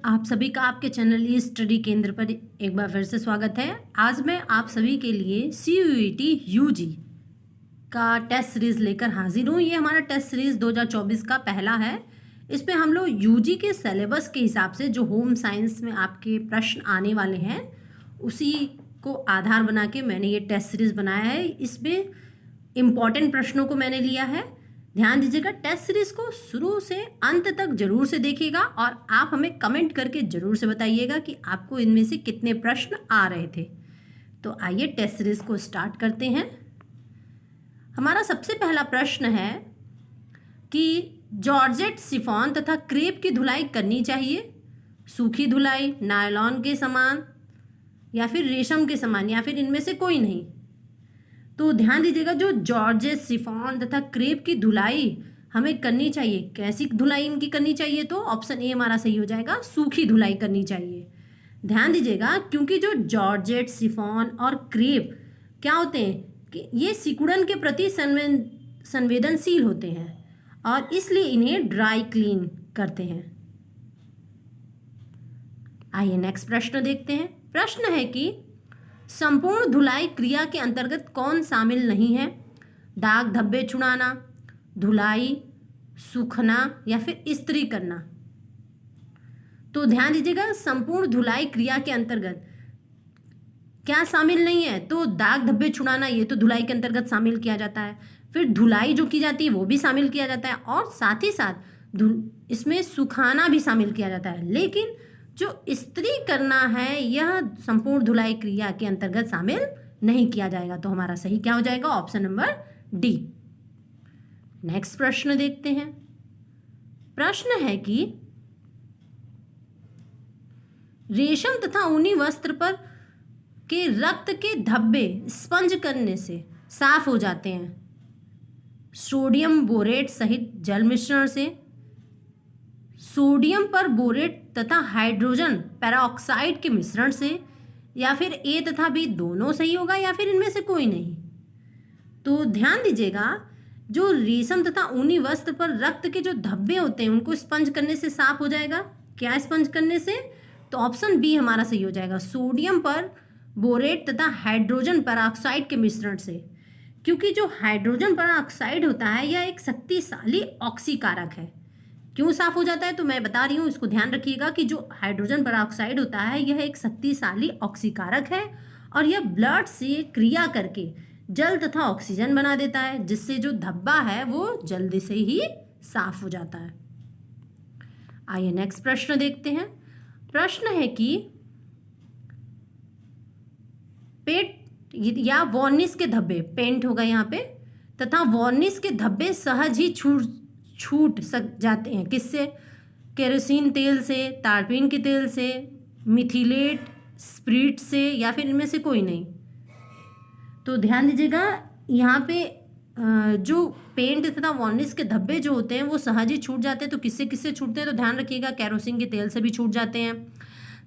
आप सभी का आपके चैनल ई स्टडी केंद्र पर एक बार फिर से स्वागत है। आज मैं आप सभी के लिए CUET UG का टेस्ट सीरीज़ लेकर हाजिर हूँ। ये हमारा टेस्ट सीरीज़ 2024 का पहला है। इसमें हम लोग UG के सिलेबस के हिसाब से जो होम साइंस में आपके प्रश्न आने वाले हैं उसी को आधार बना के मैंने ये टेस्ट सीरीज़ बनाया है। इसमें इम्पॉर्टेंट प्रश्नों को मैंने लिया है। ध्यान दीजिएगा, टेस्ट सीरीज़ को शुरू से अंत तक जरूर से देखिएगा और आप हमें कमेंट करके ज़रूर से बताइएगा कि आपको इनमें से कितने प्रश्न आ रहे थे। तो आइए टेस्ट सीरीज़ को स्टार्ट करते हैं। हमारा सबसे पहला प्रश्न है कि जॉर्जेट, शिफॉन तथा क्रेप की धुलाई करनी चाहिए, सूखी धुलाई, नायलॉन के समान या फिर रेशम के समान या फिर इनमें से कोई नहीं। तो ध्यान दीजिएगा, जो जॉर्जेट, शिफॉन तथा क्रेप की धुलाई हमें करनी चाहिए, कैसी धुलाई इनकी करनी चाहिए? तो ऑप्शन ए हमारा सही हो जाएगा, सूखी धुलाई करनी चाहिए। ध्यान दीजिएगा, क्योंकि जो जॉर्जेट, शिफॉन और क्रेप क्या होते हैं कि ये सिकुड़न के प्रति संवेदनशील होते हैं और इसलिए इन्हें ड्राई क्लीन करते हैं। आइए नेक्स्ट प्रश्न देखते हैं। प्रश्न है कि संपूर्ण धुलाई क्रिया के अंतर्गत कौन शामिल नहीं है? दाग धब्बे छुड़ाना, धुलाई, सूखना या फिर इस्त्री करना। तो ध्यान दीजिएगा, संपूर्ण धुलाई क्रिया के अंतर्गत क्या शामिल नहीं है? तो दाग धब्बे छुड़ाना ये तो धुलाई के अंतर्गत शामिल किया जाता है, फिर धुलाई जो की जाती है वो भी शामिल किया जाता है और साथ ही साथ इसमें सुखाना भी शामिल किया जाता है। लेकिन जो इस्त्री करना है यह संपूर्ण धुलाई क्रिया के अंतर्गत शामिल नहीं किया जाएगा। तो हमारा सही क्या हो जाएगा? Option number D. नेक्स्ट प्रश्न देखते हैं। प्रश्न है कि रेशम तथा ऊनी वस्त्र पर के रक्त के धब्बे स्पंज करने से साफ हो जाते हैं, सोडियम बोरेट सहित जल मिश्रण से, सोडियम पर बोरेट तथा हाइड्रोजन पेरोक्साइड के मिश्रण से, या फिर ए तथा बी दोनों सही होगा या फिर इनमें से कोई नहीं। तो ध्यान दीजिएगा, जो रेशम तथा ऊनी वस्त्र पर रक्त के जो धब्बे होते हैं उनको स्पंज करने से साफ हो जाएगा। क्या स्पंज करने से? तो ऑप्शन बी हमारा सही हो जाएगा, सोडियम पर बोरेट तथा हाइड्रोजन पेरोक्साइड के मिश्रण से। क्योंकि जो हाइड्रोजन पेरोक्साइड होता है यह एक शक्तिशाली ऑक्सीकारक है। क्यों साफ हो जाता है? तो मैं बता रही हूँ, इसको ध्यान रखिएगा कि जो हाइड्रोजन पेरोक्साइड होता है यह एक शक्तिशाली ऑक्सीकारक है और यह ब्लड से क्रिया करके जल तथा ऑक्सीजन बना देता है, जिससे जो धब्बा है वो जल्दी से ही साफ हो जाता है। आइए नेक्स्ट प्रश्न देखते हैं। प्रश्न है कि पेट या वॉर्निश के धब्बे, पेंट होगा यहाँ पे, तथा वॉर्निश के धब्बे सहज ही छूट सक जाते हैं। किससे? केरोसिन तेल से, तारपीन के तेल से, मिथिलेट स्प्रिट से या फिर इनमें से कोई नहीं। तो ध्यान दीजिएगा, यहाँ पे जो पेंट तथा वॉर्निश के धब्बे जो होते हैं वो सहज ही छूट जाते हैं। तो किससे किससे छूटते हैं? तो ध्यान रखिएगा, केरोसिन के तेल से भी छूट जाते हैं,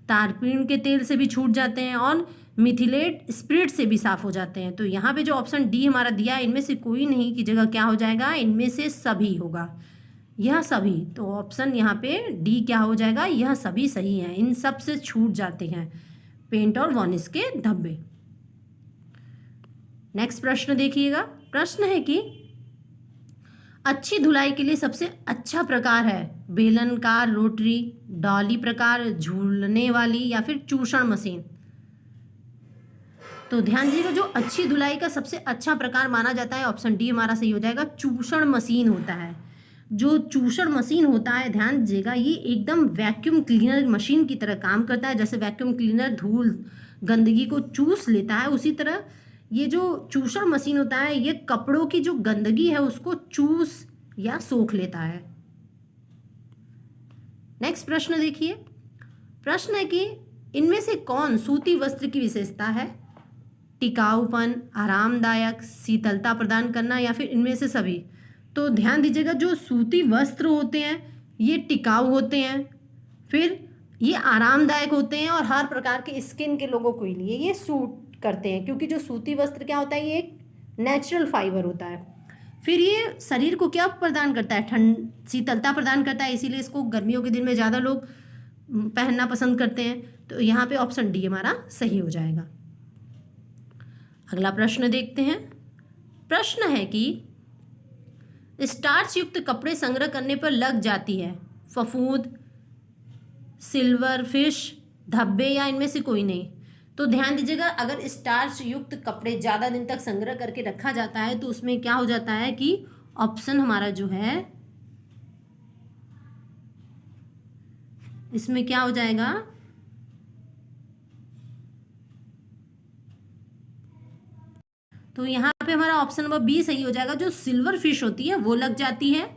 तारपीन के तेल से भी छूट जाते हैं और मिथिलेट स्प्रिट से भी साफ हो जाते हैं। तो यहाँ पे जो ऑप्शन डी हमारा दिया है इनमें से कोई नहीं की जगह क्या हो जाएगा? इनमें से सभी होगा, यह सभी। तो ऑप्शन यहाँ पे डी क्या हो जाएगा? यह सभी सही हैं, इन सब से छूट जाते हैं पेंट और वॉर्निश के धब्बे। नेक्स्ट प्रश्न देखिएगा। प्रश्न है कि अच्छी धुलाई के लिए सबसे अच्छा प्रकार है बेलनकार, रोटरी, डॉली प्रकार, झूलने वाली या फिर चूषण मशीन। तो ध्यान दीजिएगा, जो अच्छी धुलाई का सबसे अच्छा प्रकार माना जाता है ऑप्शन डी हमारा सही हो जाएगा, चूषण मशीन होता है। जो चूषण मशीन होता है, ध्यान दीजिएगा, ये एकदम वैक्यूम क्लीनर मशीन की तरह काम करता है। जैसे वैक्यूम क्लीनर धूल गंदगी को चूस लेता है, उसी तरह ये जो चूषण मशीन होता है ये कपड़ों की जो गंदगी है उसको चूस या सोख लेता है। नेक्स्ट प्रश्न देखिए। प्रश्न है कि इनमें से कौन सूती वस्त्र की विशेषता है? टिकाऊपन, आरामदायक, शीतलता प्रदान करना या फिर इनमें से सभी। तो ध्यान दीजिएगा, जो सूती वस्त्र होते हैं ये टिकाऊ होते हैं, फिर ये आरामदायक होते हैं और हर प्रकार के स्किन के लोगों के लिए ये सूट करते हैं। क्योंकि जो सूती वस्त्र क्या होता है, ये एक नेचुरल फाइबर होता है। फिर ये शरीर को क्या प्रदान करता है? शीतलता प्रदान करता है, इसीलिए इसको गर्मियों के दिन में ज़्यादा लोग पहनना पसंद करते हैं। तो यहाँ पे ऑप्शन डी हमारा सही हो जाएगा। अगला प्रश्न देखते हैं। प्रश्न है कि स्टार्च युक्त कपड़े संग्रह करने पर लग जाती है फफूंद, सिल्वर फिश, धब्बे या इनमें से कोई नहीं। तो ध्यान दीजिएगा, अगर स्टार्च युक्त कपड़े ज़्यादा दिन तक संग्रह करके रखा जाता है तो उसमें क्या हो जाता है कि ऑप्शन हमारा जो है इसमें क्या हो जाएगा, तो यहाँ पे हमारा ऑप्शन नंबर बी सही हो जाएगा। जो सिल्वर फिश होती है वो लग जाती है।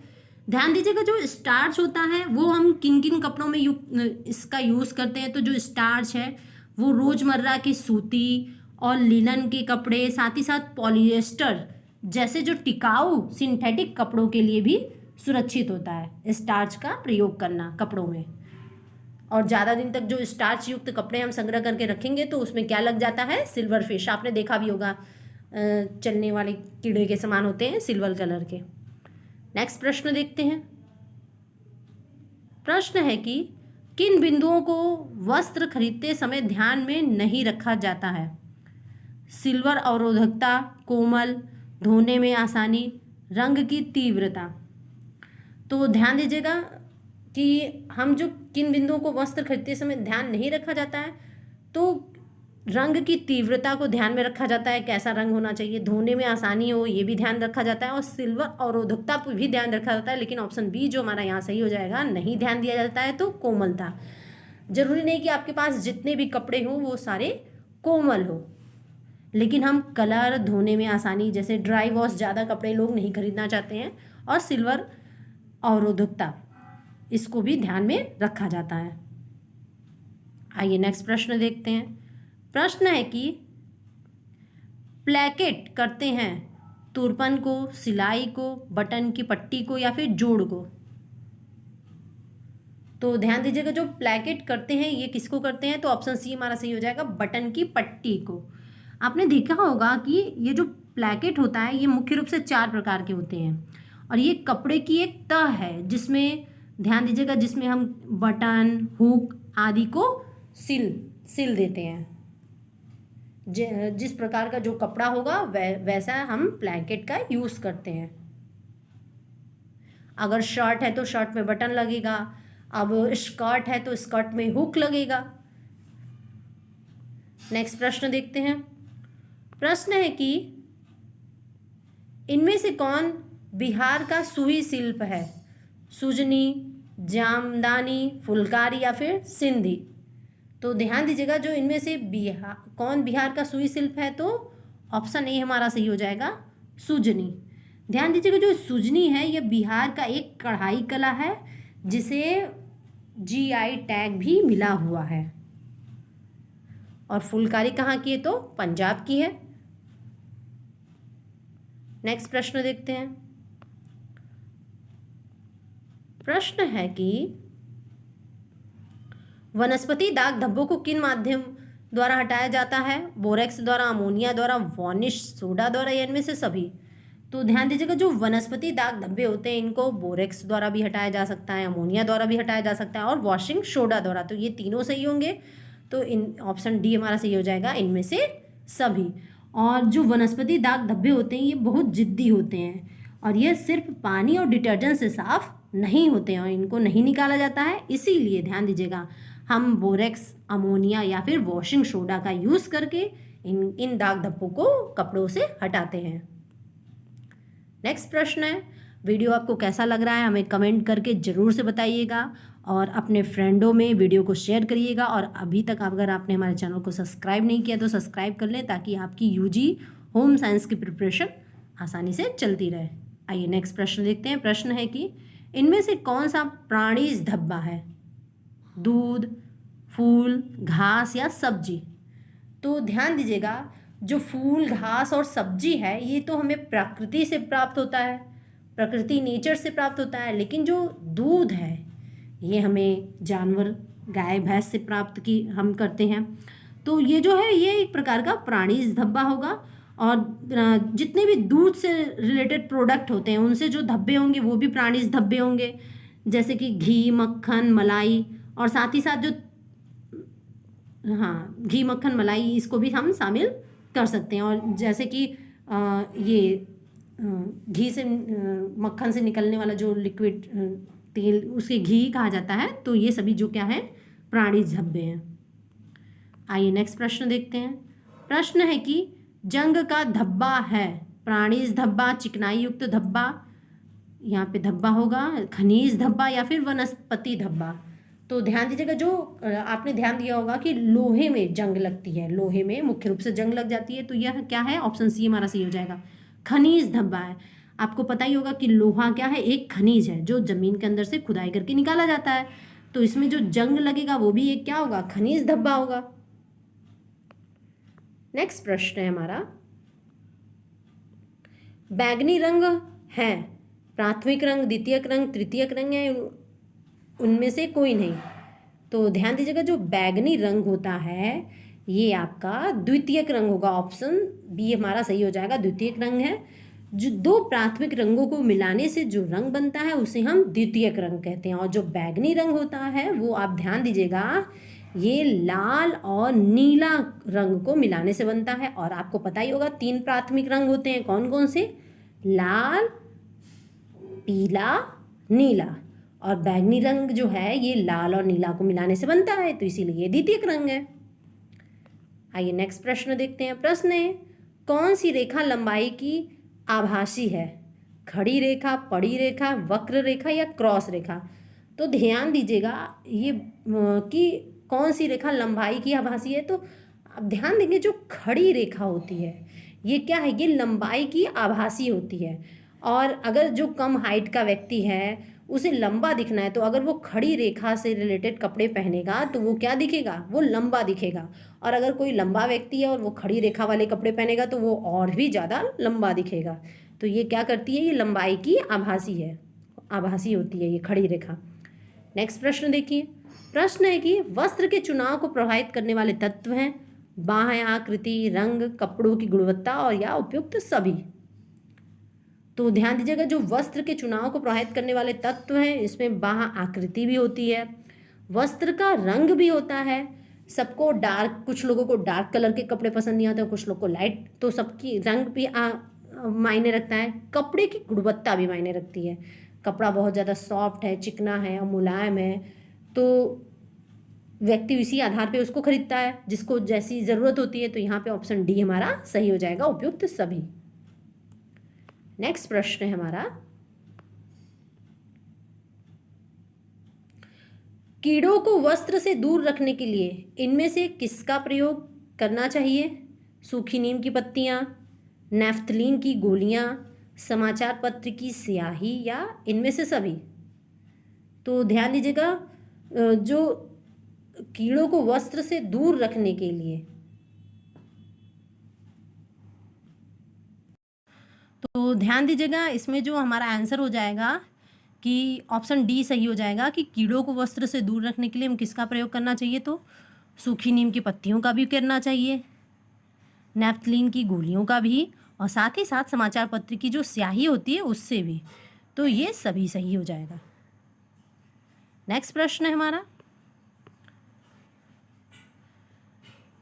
ध्यान दीजिएगा, जो स्टार्च होता है वो हम किन किन कपड़ों में इसका यूज़ करते हैं। तो जो स्टार्च है वो रोज़मर्रा की सूती और लिनन के कपड़े, साथ ही साथ पॉलिएस्टर जैसे जो टिकाऊ सिंथेटिक कपड़ों के लिए भी सुरक्षित होता है स्टार्च का प्रयोग करना कपड़ों में। और ज़्यादा दिन तक जो स्टार्च युक्त कपड़े हम संग्रह करके रखेंगे तो उसमें क्या लग जाता है, सिल्वर फिश। आपने देखा भी होगा, चलने वाले कीड़े के समान होते हैं, सिल्वर कलर के। नेक्स्ट प्रश्न देखते हैं। प्रश्न है कि किन बिंदुओं को वस्त्र खरीदते समय ध्यान में नहीं रखा जाता है। सिल्वर अवरोधकता, कोमल, धोने में आसानी, रंग की तीव्रता। तो ध्यान दीजिएगा कि हम जो किन बिंदुओं को वस्त्र खरीदते समय ध्यान नहीं रखा जाता है, तो रंग की तीव्रता को ध्यान में रखा जाता है, कैसा रंग होना चाहिए, धोने में आसानी हो ये भी ध्यान रखा जाता है, और सिल्वर अवरोधकता पर भी ध्यान रखा जाता है। लेकिन ऑप्शन बी जो हमारा यहाँ सही हो जाएगा, नहीं ध्यान दिया जाता है। तो कोमलता, जरूरी नहीं कि आपके पास जितने भी कपड़े हों वो सारे कोमल हो, लेकिन हम कलर, धोने में आसानी, जैसे ड्राई वॉश ज़्यादा कपड़े लोग नहीं खरीदना चाहते हैं, और सिल्वर अवरोधकता इसको भी ध्यान में रखा जाता है। आइए नेक्स्ट प्रश्न देखते हैं। प्रश्न है कि प्लैकेट करते हैं तुरपन को, सिलाई को, बटन की पट्टी को या फिर जोड़ को। तो ध्यान दीजिएगा, जो प्लैकेट करते हैं ये किसको करते हैं, तो ऑप्शन सी हमारा सही हो जाएगा, बटन की पट्टी को। आपने देखा होगा कि ये जो प्लैकेट होता है ये मुख्य रूप से 4 प्रकार के होते हैं, और ये कपड़े की एक तह है जिसमें, ध्यान दीजिएगा, जिसमें हम बटन, हुक आदि को सिल देते हैं। जिस प्रकार का जो कपड़ा होगा वैसा हम ब्लैंकेट का यूज़ करते हैं। अगर शर्ट है तो शर्ट में बटन लगेगा, अब स्कर्ट है तो स्कर्ट में हुक लगेगा। नेक्स्ट प्रश्न देखते हैं। प्रश्न है कि इनमें से कौन बिहार का सुई शिल्प है। सुजनी, जामदानी, फुलकारी या फिर सिंधी। तो ध्यान दीजिएगा, जो इनमें से कौन बिहार का सुई शिल्प है, तो ऑप्शन ए हमारा सही हो जाएगा, सुजनी। ध्यान दीजिएगा, जो सुजनी है यह बिहार का एक कढ़ाई कला है जिसे जीआई टैग भी मिला हुआ है। और फुलकारी कहाँ की है, तो पंजाब की है। नेक्स्ट प्रश्न देखते हैं। प्रश्न है कि वनस्पति दाग धब्बों को किन माध्यम द्वारा हटाया जाता है। बोरेक्स द्वारा, अमोनिया द्वारा, वार्निश सोडा द्वारा, या इनमें से सभी। तो ध्यान दीजिएगा, जो वनस्पति दाग धब्बे होते हैं इनको बोरेक्स द्वारा भी हटाया जा सकता है, अमोनिया द्वारा भी हटाया जा सकता है, और वॉशिंग सोडा द्वारा। तो ये तीनों सही होंगे, तो इन ऑप्शन डी हमारा सही हो जाएगा, इनमें से सभी। और जो वनस्पति दाग धब्बे होते हैं ये बहुत जिद्दी होते हैं, और ये सिर्फ पानी और डिटर्जेंट से साफ नहीं होते हैं, और इनको नहीं निकाला जाता है। इसीलिए ध्यान दीजिएगा, हम बोरेक्स, अमोनिया या फिर वॉशिंग सोडा का यूज़ करके इन दाग धब्बों को कपड़ों से हटाते हैं। नेक्स्ट प्रश्न है, वीडियो आपको कैसा लग रहा है हमें कमेंट करके ज़रूर से बताइएगा, और अपने फ्रेंडों में वीडियो को शेयर करिएगा। और अभी तक अगर आपने हमारे चैनल को सब्सक्राइब नहीं किया तो सब्सक्राइब कर लें, ताकि आपकी यूजी होम साइंस की प्रिपरेशन आसानी से चलती रहे। आइए नेक्स्ट प्रश्न देखते हैं। प्रश्न है कि इनमें से कौन सा प्राणीज धब्बा है। दूध, फूल, घास या सब्जी। तो ध्यान दीजिएगा, जो फूल, घास और सब्जी है ये तो हमें प्रकृति से प्राप्त होता है, प्रकृति नेचर से प्राप्त होता है। लेकिन जो दूध है ये हमें जानवर, गाय भैंस से प्राप्त की हम करते हैं। तो ये जो है ये एक प्रकार का प्राणीज धब्बा होगा। और जितने भी दूध से रिलेटेड प्रोडक्ट होते हैं उनसे जो धब्बे होंगे वो भी प्राणीज धब्बे होंगे, जैसे कि घी, मक्खन, मलाई और साथ ही साथ जो हाँ घी मक्खन मलाई इसको भी हम शामिल कर सकते हैं। और जैसे कि ये घी से मक्खन से निकलने वाला जो लिक्विड तेल उसके घी कहा जाता है। तो ये सभी जो क्या है प्राणीज धब्बे हैं। आइए नेक्स्ट प्रश्न देखते हैं। प्रश्न है कि जंग का धब्बा है प्राणीज धब्बा, चिकनाई युक्त धब्बा, यहाँ पे धब्बा होगा खनिज धब्बा या फिर वनस्पति धब्बा। तो ध्यान दीजिएगा, जो आपने ध्यान दिया होगा कि लोहे में जंग लगती है, लोहे में मुख्य रूप से जंग लग जाती है। तो यह क्या है, ऑप्शन सी हमारा सही हो जाएगा, खनिज धब्बा है। आपको पता ही होगा कि लोहा क्या है, एक खनिज है जो जमीन के अंदर से खुदाई करके निकाला जाता है। तो इसमें जो जंग लगेगा वो भी एक क्या होगा, खनिज धब्बा होगा। नेक्स्ट प्रश्न है हमारा, बैंगनी रंग है प्राथमिक रंग, द्वितीयक रंग, तृतीयक रंग है उनमें से कोई नहीं। तो ध्यान दीजिएगा, जो बैंगनी रंग होता है ये आपका द्वितीयक रंग होगा। ऑप्शन बी हमारा सही हो जाएगा, द्वितीयक रंग है। जो दो प्राथमिक रंगों को मिलाने से जो रंग बनता है उसे हम द्वितीयक रंग कहते हैं। और जो बैंगनी रंग होता है वो आप ध्यान दीजिएगा, ये लाल और नीला रंग को मिलाने से बनता है। और आपको पता ही होगा 3 प्राथमिक रंग होते हैं, कौन कौन से, लाल, पीला, नीला। और बैंगनी रंग जो है ये लाल और नीला को मिलाने से बनता है, तो इसीलिए ये द्वितीयक रंग है। आइए नेक्स्ट प्रश्न देखते हैं। प्रश्न है, कौन सी रेखा लंबाई की आभासी है, खड़ी रेखा, पड़ी रेखा, वक्र रेखा या क्रॉस रेखा। तो ध्यान दीजिएगा ये कि कौन सी रेखा लंबाई की आभासी है। तो आप ध्यान देंगे, जो खड़ी रेखा होती है ये क्या है, ये लंबाई की आभासी होती है। और अगर जो कम हाइट का व्यक्ति है उसे लंबा दिखना है, तो अगर वो खड़ी रेखा से रिलेटेड कपड़े पहनेगा तो वो क्या दिखेगा, वो लंबा दिखेगा। और अगर कोई लंबा व्यक्ति है और वो खड़ी रेखा वाले कपड़े पहनेगा तो वो और भी ज़्यादा लंबा दिखेगा। तो ये क्या करती है, ये लंबाई की आभासी है, आभासी होती है ये खड़ी रेखा। नेक्स्ट प्रश्न देखिए। प्रश्न है कि वस्त्र के चुनाव को प्रभावित करने वाले तत्व हैं बाह्य आकृति, रंग, कपड़ों की गुणवत्ता और या उपयुक्त सभी। तो ध्यान दीजिएगा, जो वस्त्र के चुनाव को प्रभावित करने वाले तत्व हैं इसमें बाह्य आकृति भी होती है, वस्त्र का रंग भी होता है। सबको डार्क, कुछ लोगों को डार्क कलर के कपड़े पसंद नहीं आते, कुछ लोग को लाइट, तो सबकी रंग भी मायने रखता है। कपड़े की गुणवत्ता भी मायने रखती है, कपड़ा बहुत ज़्यादा सॉफ्ट है, चिकना है और मुलायम है तो व्यक्ति इसी आधार पे उसको खरीदता है जिसको जैसी ज़रूरत होती है। तो यहाँ पे ऑप्शन डी हमारा सही हो जाएगा, उपयुक्त सभी। नेक्स्ट प्रश्न है हमारा, कीड़ों को वस्त्र से दूर रखने के लिए इनमें से किसका प्रयोग करना चाहिए, सूखी नीम की पत्तियां, नैफ्थलीन की गोलियां, समाचार पत्र की स्याही या इनमें से सभी। तो ध्यान दीजिएगा, जो कीड़ों को वस्त्र से दूर रखने के लिए, तो ध्यान दीजिएगा इसमें जो हमारा आंसर हो जाएगा कि ऑप्शन डी सही हो जाएगा कि कीड़ों को वस्त्र से दूर रखने के लिए हम किसका प्रयोग करना चाहिए, तो सूखी नीम की पत्तियों का भी करना चाहिए, नैफ्थलीन की गोलियों का भी, और साथ ही साथ समाचार पत्र की जो स्याही होती है उससे भी। तो ये सभी सही हो जाएगा। नेक्स्ट प्रश्न है हमारा,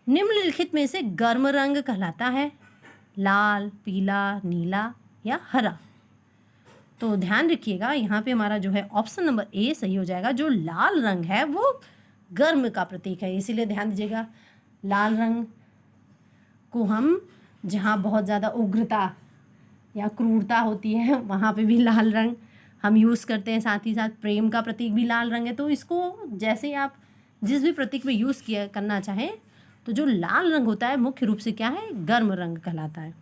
निम्नलिखित में से गर्म रंग कहलाता है, लाल, पीला, नीला या हरा। तो ध्यान रखिएगा यहाँ पे हमारा जो है ऑप्शन नंबर ए सही हो जाएगा। जो लाल रंग है वो गर्म का प्रतीक है, इसीलिए ध्यान दीजिएगा लाल रंग को हम जहाँ बहुत ज़्यादा उग्रता या क्रूरता होती है वहाँ पे भी लाल रंग हम यूज़ करते हैं। साथ ही साथ प्रेम का प्रतीक भी लाल रंग है। तो इसको जैसे आप जिस भी प्रतीक में यूज़ किया करना चाहें, तो जो लाल रंग होता है मुख्य रूप से क्या है, गर्म रंग कहलाता है।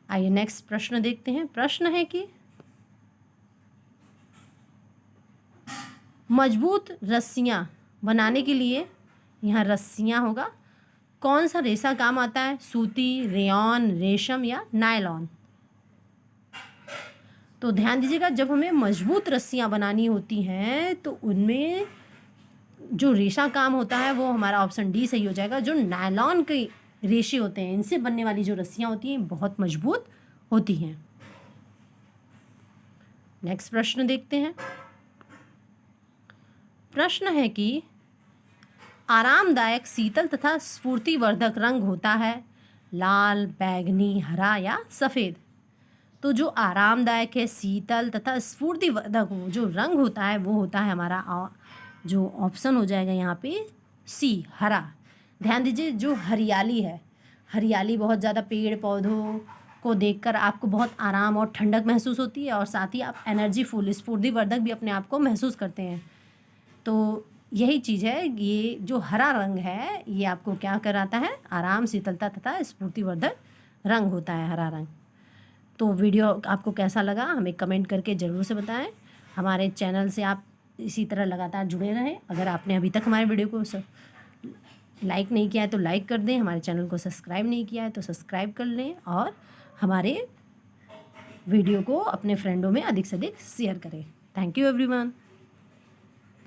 आइए नेक्स्ट प्रश्न देखते हैं। प्रश्न है कि मजबूत रस्सियाँ बनाने के लिए, यहाँ रस्सियाँ होगा, कौन सा रेशा काम आता है, सूती, रेयॉन, रेशम या नायलॉन। तो ध्यान दीजिएगा, जब हमें मजबूत रस्सियाँ बनानी होती हैं तो उनमें जो रेशा काम होता है वो हमारा ऑप्शन डी सही हो जाएगा। जो नायलॉन के रेशे होते हैं इनसे बनने वाली जो रस्सियाँ होती हैं बहुत मजबूत होती हैं। नेक्स्ट प्रश्न देखते हैं। प्रश्न है कि आरामदायक शीतल तथा स्फूर्तिवर्धक रंग होता है लाल, बैंगनी, हरा या सफ़ेद। तो जो आरामदायक है, शीतल तथा स्फूर्तिवर्धक जो रंग होता है वो होता है हमारा जो ऑप्शन हो जाएगा यहाँ पे सी, हरा। ध्यान दीजिए, जो हरियाली है, हरियाली बहुत ज़्यादा पेड़ पौधों को देखकर आपको बहुत आराम और ठंडक महसूस होती है और साथ ही आप एनर्जीफुल, स्फूर्तिवर्धक भी अपने आप को महसूस करते हैं। तो यही चीज़ है, ये जो हरा रंग है ये आपको क्या कराता है, आराम, शीतलता तथा स्फूर्तिवर्धक रंग होता है हरा रंग। तो वीडियो आपको कैसा लगा हमें कमेंट करके ज़रूर से बताएं। हमारे चैनल से आप इसी तरह लगातार जुड़े रहें। अगर आपने अभी तक हमारे वीडियो को लाइक नहीं किया है तो लाइक कर दें, हमारे चैनल को सब्सक्राइब नहीं किया है तो सब्सक्राइब कर लें और हमारे वीडियो को अपने फ्रेंडों में अधिक से अधिक शेयर करें। Thank you everyone.